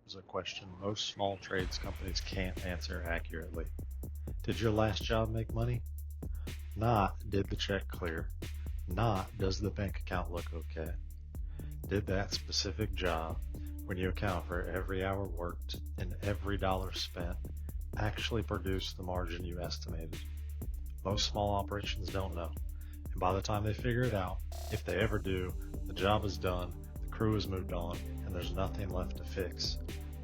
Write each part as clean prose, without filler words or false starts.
is a question most small trades companies can't answer accurately. Did your last job make money? Not, did the check clear? Not, does the bank account look okay? Did that specific job, when you account for every hour worked and every dollar spent, actually produce the margin you estimated? Most small operations don't know, and by the time they figure it out, if they ever do, the job is done, the crew has moved on, and there's nothing left to fix.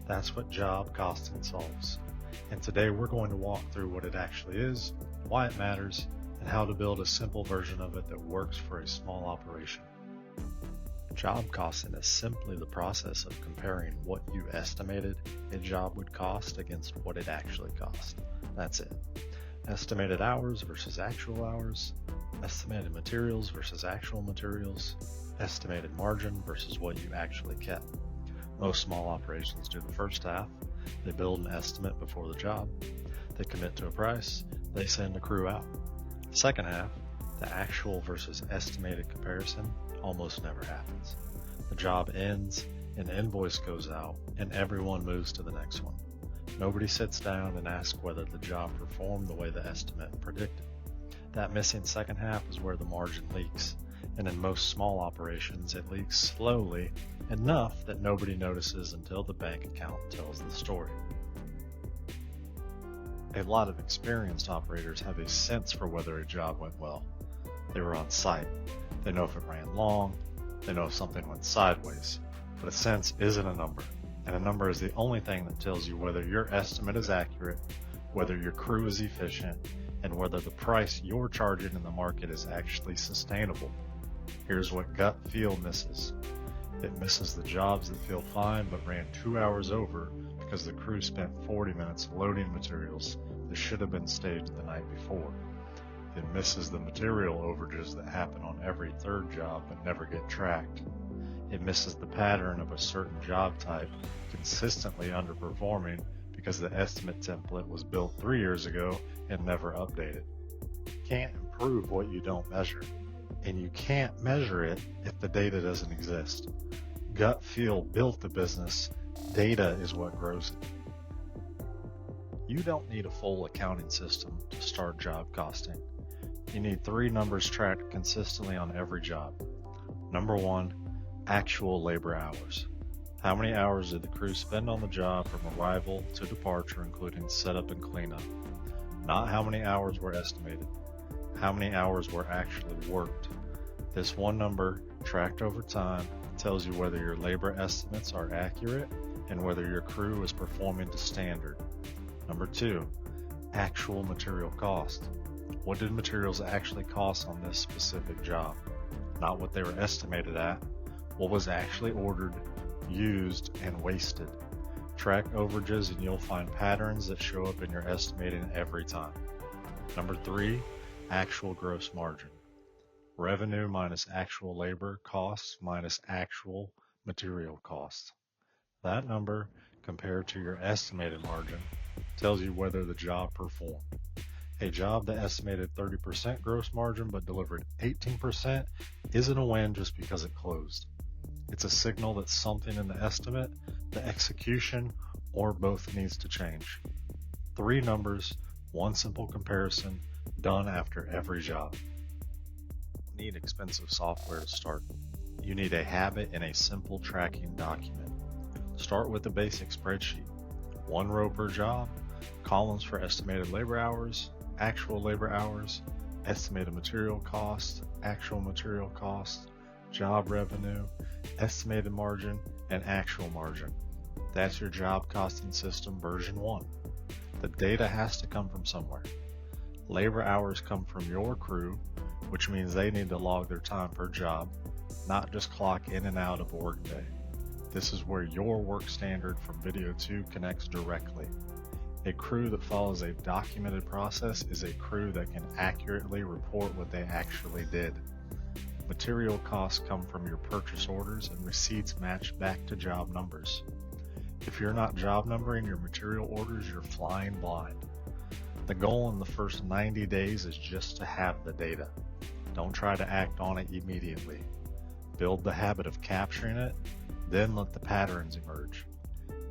That's what job costing solves. And today we're going to walk through what it actually is, why it matters, and how to build a simple version of it that works for a small operation. Job costing is simply the process of comparing what you estimated a job would cost against what it actually cost. That's it. Estimated hours versus actual hours, estimated materials versus actual materials, estimated margin versus what you actually kept. Most small operations do the first half. They build an estimate before the job. They commit to a price. They send a crew out. The second half, the actual versus estimated comparison, almost never happens. The job ends, an invoice goes out, and everyone moves to the next one. Nobody sits down and asks whether the job performed the way the estimate predicted. That missing second half is where the margin leaks, and in most small operations it leaks slowly, enough that nobody notices until the bank account tells the story. A lot of experienced operators have a sense for whether a job went well. They were on site. They know if it ran long. They know if something went sideways. But a sense isn't a number, and a number is the only thing that tells you whether your estimate is accurate, whether your crew is efficient, and whether the price you're charging in the market is actually sustainable. Here's what gut feel misses. It misses the jobs that feel fine but ran 2 hours over because the crew spent 40 minutes loading materials that should have been staged the night before. It misses the material overages that happen on every third job but never get tracked. It misses the pattern of a certain job type consistently underperforming because the estimate template was built 3 years ago and never updated. You can't improve what you don't measure, and you can't measure it if the data doesn't exist. Gut feel built the business. Data is what grows it. You don't need a full accounting system to start job costing. You need 3 numbers tracked consistently on every job. Number 1, actual labor hours. How many hours did the crew spend on the job from arrival to departure, including setup and cleanup? Not how many hours were estimated. How many hours were actually worked. This one number, tracked over time, tells you whether your labor estimates are accurate and whether your crew is performing to standard. Number 2, actual material cost. What did materials actually cost on this specific job? Not what they were estimated at. What was actually ordered, used, and wasted. Track overages and you'll find patterns that show up in your estimating every time. Number 3, actual gross margin. Revenue minus actual labor costs minus actual material costs. That number, compared to your estimated margin, tells you whether the job performed. A job that estimated 30% gross margin but delivered 18% isn't a win just because it closed. It's a signal that something in the estimate, the execution, or both needs to change. 3 numbers, 1 simple comparison, done after every job. You don't need expensive software to start. You need a habit and a simple tracking document. Start with a basic spreadsheet. 1 row per job, columns for estimated labor hours, actual labor hours, estimated material cost, actual material cost, job revenue, estimated margin, and actual margin. That's your job costing system version 1. The data has to come from somewhere. Labor hours come from your crew, which means they need to log their time per job, not just clock in and out of a workday. This is where your work standard from Video 2 connects directly. A crew that follows a documented process is a crew that can accurately report what they actually did. Material costs come from your purchase orders and receipts match back to job numbers. If you're not job numbering your material orders, you're flying blind. The goal in the first 90 days is just to have the data. Don't try to act on it immediately. Build the habit of capturing it, then let the patterns emerge.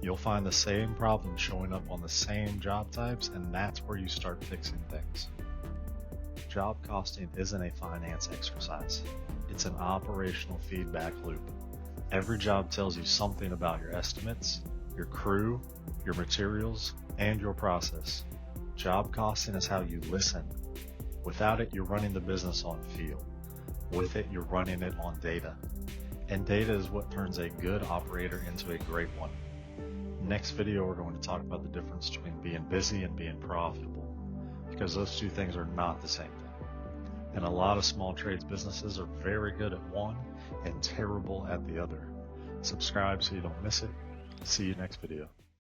You'll find the same problems showing up on the same job types, and that's where you start fixing things. Job costing isn't a finance exercise. It's an operational feedback loop. Every job tells you something about your estimates, your crew, your materials, and your process. Job costing is how you listen. Without it, you're running the business on feel. With it, you're running it on data. And data is what turns a good operator into a great one. Next video, we're going to talk about the difference between being busy and being profitable, because those two things are not the same thing. And a lot of small trades businesses are very good at one and terrible at the other. Subscribe so you don't miss it. See you next video.